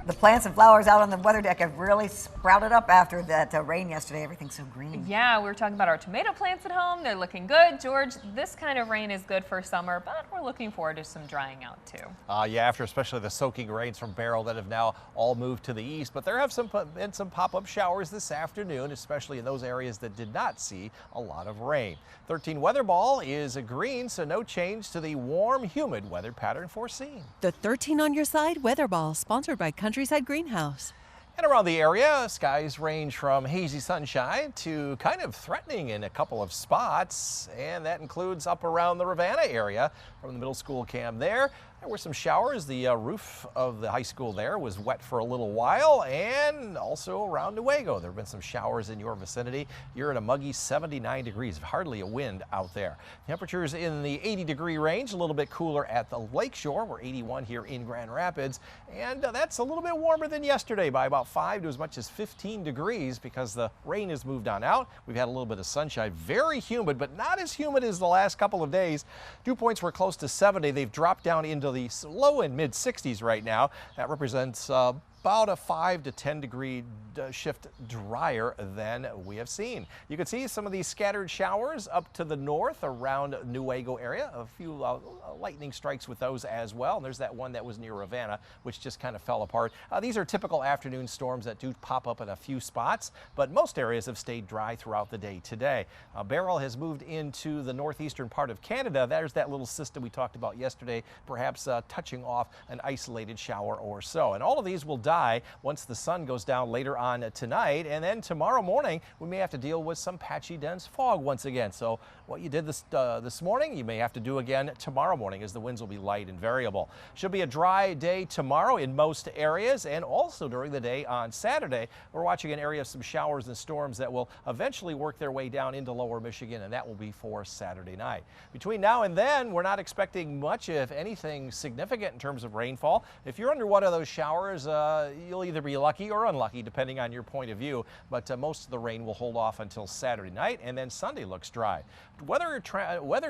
The plants and flowers out on the weather deck have really sprouted up after that rain yesterday. Everything's so green. Yeah, we were talking about our tomato plants at home. They're looking good. George, this kind of rain is good for summer, but we're looking forward to some drying out too. Yeah, after especially the soaking rains from Beryl that have now all moved to the east. But there have been some pop-up showers this afternoon, especially in those areas that did not see a lot of rain. 13 weather ball is a green, so no change to the warm, humid weather pattern foreseen. The 13 on your side weather ball, sponsored by Countryside Greenhouse. And around the area, skies range from hazy sunshine to kind of threatening in a couple of spots, and that includes up around the Ravenna area from the middle school cam there. There were some showers. The roof of the high school there was wet for a little while, and also around Newaygo. There have been some showers in your vicinity. You're at a muggy 79 degrees, hardly a wind out there. Temperatures in the 80-degree range, a little bit cooler at the lakeshore. We're 81 here in Grand Rapids, and that's a little bit warmer than yesterday by about 5 to as much as 15 degrees because the rain has moved on out. We've had a little bit of sunshine. Very humid, but not as humid as the last couple of days. Dew points were close to 70. They've dropped down into the low and mid 60s right now. That represents about a 5 to 10 degree shift drier than we have seen. You can see some of these scattered showers up to the north around Newaygo area. A few lightning strikes with those as well. And there's that one that was near Ravenna, which just kind of fell apart. These are typical afternoon storms that do pop up in a few spots, but most areas have stayed dry throughout the day today. Beryl has moved into the northeastern part of Canada. There's that little system we talked about yesterday, perhaps touching off an isolated shower or so. And all of these will die once the sun goes down later on tonight, and then tomorrow morning we may have to deal with some patchy dense fog once again. So what you did this morning, you may have to do again tomorrow morning as the winds will be light and variable. Should be a dry day tomorrow in most areas, and also during the day on Saturday we're watching an area of some showers and storms that will eventually work their way down into lower Michigan, and that will be for Saturday night. Between now and then, we're not expecting much, if anything, significant in terms of rainfall. If you're under one of those showers, you'll either be lucky or unlucky depending on your point of view, but most of the rain will hold off until Saturday night, and then Sunday looks dry. Weather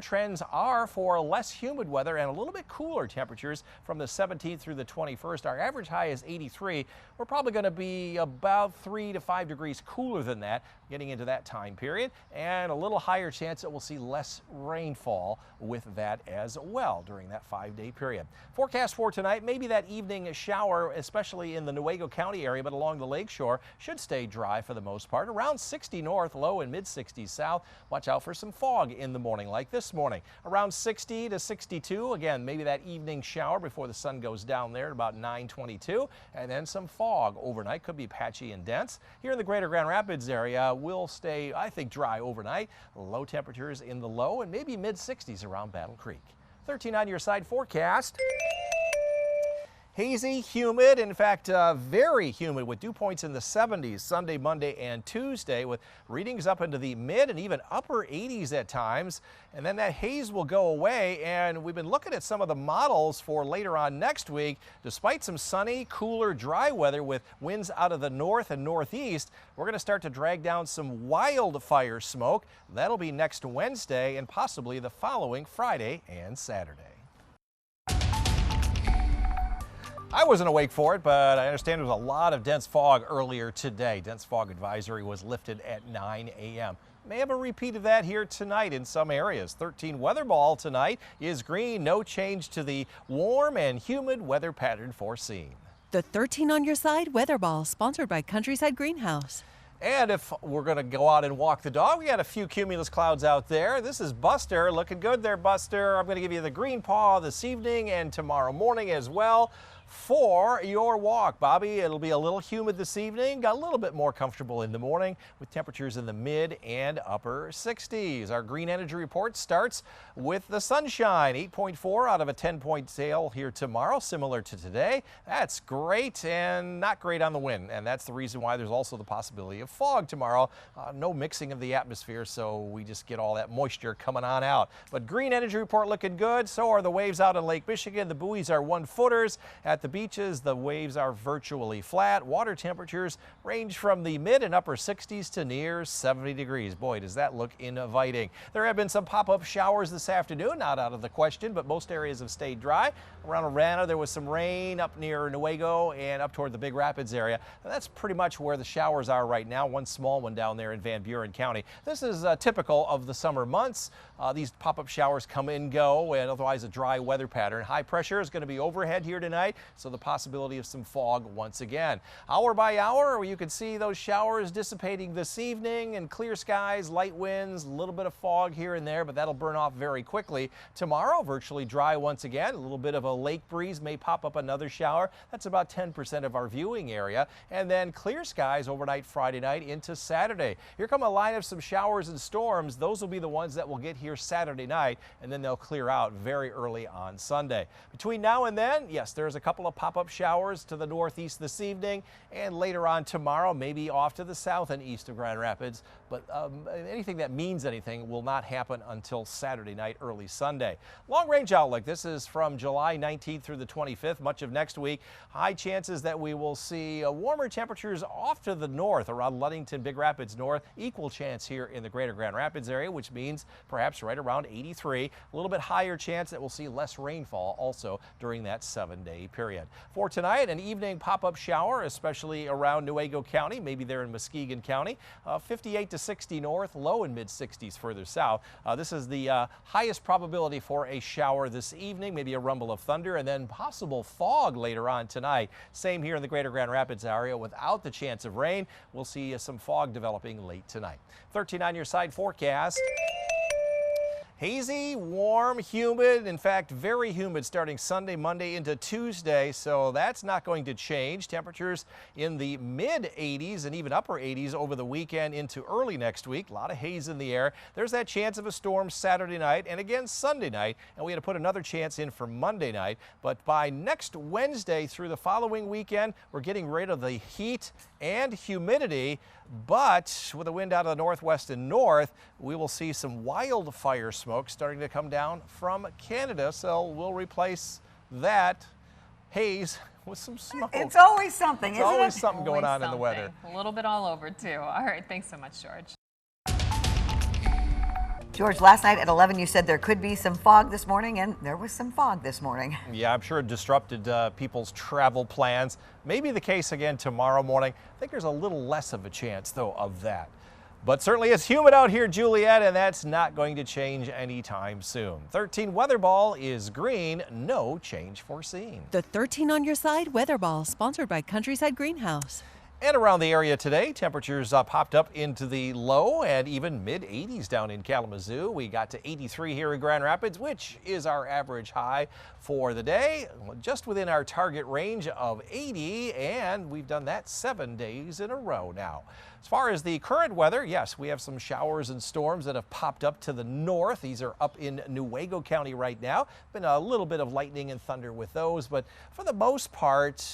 trends are for less humid weather and a little bit cooler temperatures from the 17th through the 21st. Our average high is 83. We're probably going to be about 3 to 5 degrees cooler than that getting into that time period, and a little higher chance that we'll see less rainfall with that as well during that 5-day period. Forecast for tonight, maybe that evening shower, especially in the Newaygo County area, but along the lakeshore, should stay dry for the most part. Around 60 north, low and mid 60s south. Watch out for some fog in the morning like this morning. Around 60 to 62. Again, maybe that evening shower before the sun goes down there at about 9:22, and then some fog overnight. Could be patchy and dense. Here in the greater Grand Rapids area, will stay, I think, dry overnight. Low temperatures in the low and maybe mid 60s around Battle Creek. 13 on your side forecast. Hazy, humid, in fact, very humid with dew points in the 70s Sunday, Monday, and Tuesday, with readings up into the mid and even upper 80s at times. And then that haze will go away, and we've been looking at some of the models for later on next week. Despite some sunny, cooler, dry weather with winds out of the north and northeast, we're going to start to drag down some wildfire smoke. That'll be next Wednesday and possibly the following Friday and Saturday. I wasn't awake for it, but I understand there was a lot of dense fog earlier today. Dense fog advisory was lifted at 9 a.m. May have a repeat of that here tonight in some areas. 13 weather ball tonight is green. No change to the warm and humid weather pattern foreseen. The 13 on your side weather ball, sponsored by Countryside Greenhouse. And if we're going to go out and walk the dog, we got a few cumulus clouds out there. This is Buster. Looking good there, Buster. I'm going to give you the green paw this evening and tomorrow morning as well for your walk. Bobby, it'll be a little humid this evening, got a little bit more comfortable in the morning with temperatures in the mid and upper 60s. Our green energy report starts with the sunshine, 8.4 out of a 10-point scale here tomorrow, similar to today. That's great and not great on the wind, and that's the reason why there's also the possibility of fog tomorrow. No mixing of the atmosphere, so we just get all that moisture coming on out. But green energy report looking good. So are the waves out in Lake Michigan. The buoys are 1-footers at the beaches, the waves are virtually flat. Water temperatures range from the mid and upper 60s to near 70 degrees. Boy, does that look inviting. There have been some pop-up showers this afternoon, not out of the question, but most areas have stayed dry. Around Urbana, there was some rain up near Newaygo and up toward the Big Rapids area. And that's pretty much where the showers are right now. One small one down there in Van Buren County. This is typical of the summer months. These pop-up showers come and go, and otherwise a dry weather pattern. High pressure is going to be overhead here tonight, so the possibility of some fog once again. Hour by hour, you can see those showers dissipating this evening, and clear skies, light winds, a little bit of fog here and there, but that'll burn off very quickly. Tomorrow, virtually dry once again. A little bit of a lake breeze may pop up another shower. That's about 10% of our viewing area. And then clear skies overnight Friday night into Saturday. Here come a line of some showers and storms. Those will be the ones that will get here Saturday night, and then they'll clear out very early on Sunday. Between now and then, yes, there's a couple of pop-up showers to the northeast this evening, and later on tomorrow, maybe off to the south and east of Grand Rapids. But anything that means anything will not happen until Saturday night, early Sunday. Long-range outlook. This is from July 19th through the 25th, much of next week. High chances that we will see warmer temperatures off to the north around Ludington, Big Rapids north. Equal chance here in the greater Grand Rapids area, which means perhaps right around 83. A little bit higher chance that we'll see less rainfall also during that 7-day period. For tonight, an evening pop-up shower, especially around Newaygo County, maybe there in Muskegon County. 58 to 60 north, low and mid 60s further south. This is the highest probability for a shower this evening, maybe a rumble of thunder, and then possible fog later on tonight. Same here in the greater Grand Rapids area without the chance of rain. We'll see some fog developing late tonight. 13 on your side forecast. Hazy, warm, humid, in fact, very humid starting Sunday, Monday into Tuesday, so that's not going to change. Temperatures in the mid 80s and even upper 80s over the weekend into early next week. A lot of haze in the air. There's that chance of a storm Saturday night and again Sunday night, and we had to put another chance in for Monday night. But by next Wednesday through the following weekend, we're getting rid of the heat and humidity, but with the wind out of the northwest and north, we will see some wildfire smoke starting to come down from Canada, so we'll replace that haze with some smoke. It's always something, isn't it? It's always something going on in the Always weather. something. A little bit all over, too. All right, thanks so much, George. George, last night at 11 you said there could be some fog this morning, and there was some fog this morning. Yeah, I'm sure it disrupted people's travel plans. Maybe the case again tomorrow morning. I think there's a little less of a chance, though, of that. But certainly it's humid out here, Juliet, and that's not going to change anytime soon. 13 weather ball is green, no change foreseen. The 13 on your side weather ball, sponsored by Countryside Greenhouse. And around the area today, temperatures popped up into the low and even mid 80s down in Kalamazoo. We got to 83 here in Grand Rapids, which is our average high for the day, just within our target range of 80, and we've done that 7 days in a row now. As far as the current weather, yes, we have some showers and storms that have popped up to the north. These are up in Newaygo County right now. Been a little bit of lightning and thunder with those, but for the most part,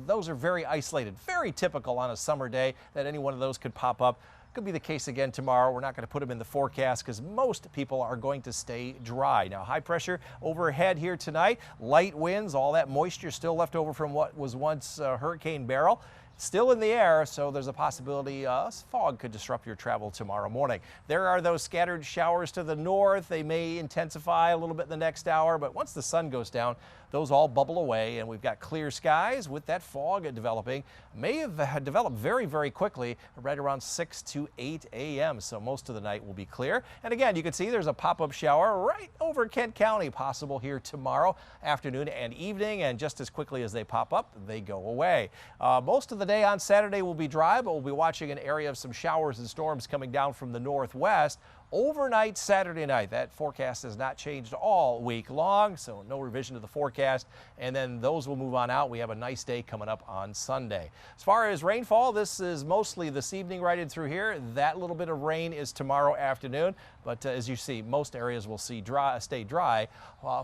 those are very isolated, very typical on a summer day that any one of those could pop up. Could be the case again tomorrow. We're not going to put them in the forecast because most people are going to stay dry. Now, high pressure overhead here tonight, light winds, all that moisture still left over from what was once Hurricane Beryl. Still in the air, so there's a possibility fog could disrupt your travel tomorrow morning. There are those scattered showers to the north. They may intensify a little bit in the next hour, but once the sun goes down, those all bubble away, and we've got clear skies with that fog developing. May have developed very, very quickly, right around 6 to 8 a.m., so most of the night will be clear. And again, you can see there's a pop-up shower right over Kent County possible here tomorrow afternoon and evening, and just as quickly as they pop up, they go away. Most of the day on Saturday will be dry, but we'll be watching an area of some showers and storms coming down from the northwest. Overnight Saturday night, that forecast has not changed all week long, so no revision to the forecast, and then those will move on out. We have a nice day coming up on Sunday. As far as rainfall, this is mostly this evening right in through here. That little bit of rain is tomorrow afternoon, but as you see, most areas will stay dry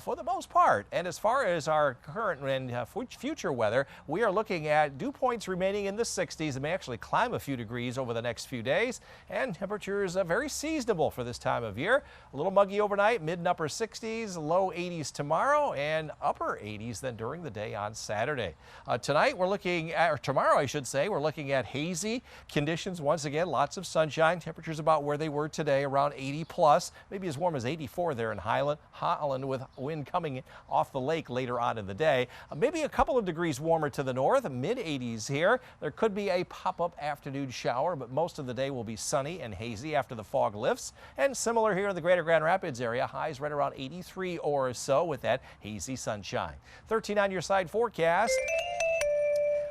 for the most part. And as far as our current and future weather, we are looking at dew points remaining in the 60s. It may actually climb a few degrees over the next few days, and temperatures very seasonable for for this time of year. A little muggy overnight, mid and upper 60s, low 80s tomorrow, and upper 80s then during the day on Saturday. Tonight we're looking at, or tomorrow I should say, we're looking at hazy conditions. Once again, lots of sunshine. Temperatures about where they were today, around 80 plus, maybe as warm as 84 there in Holland with wind coming off the lake later on in the day. Maybe a couple of degrees warmer to the north, mid 80s here. There could be a pop-up afternoon shower, but most of the day will be sunny and hazy after the fog lifts. And similar here in the greater Grand Rapids area, highs right around 83 or so with that hazy sunshine. 13 on your side forecast.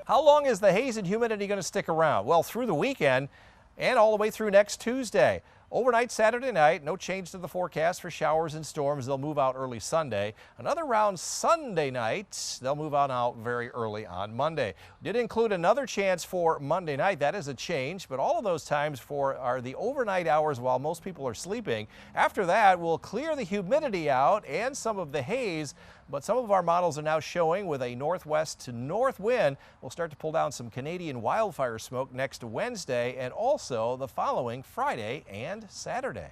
How long is the haze and humidity going to stick around? Well, through the weekend and all the way through next Tuesday. Overnight Saturday night, no change to the forecast for showers and storms. They'll move out early Sunday. Another round Sunday night. They'll move on out very early on Monday. Did include another chance for Monday night. That is a change, but all of those times are the overnight hours while most people are sleeping. After that, we'll clear the humidity out and some of the haze, but some of our models are now showing with a northwest to north wind. We'll start to pull down some Canadian wildfire smoke next Wednesday and also the following Friday and Saturday.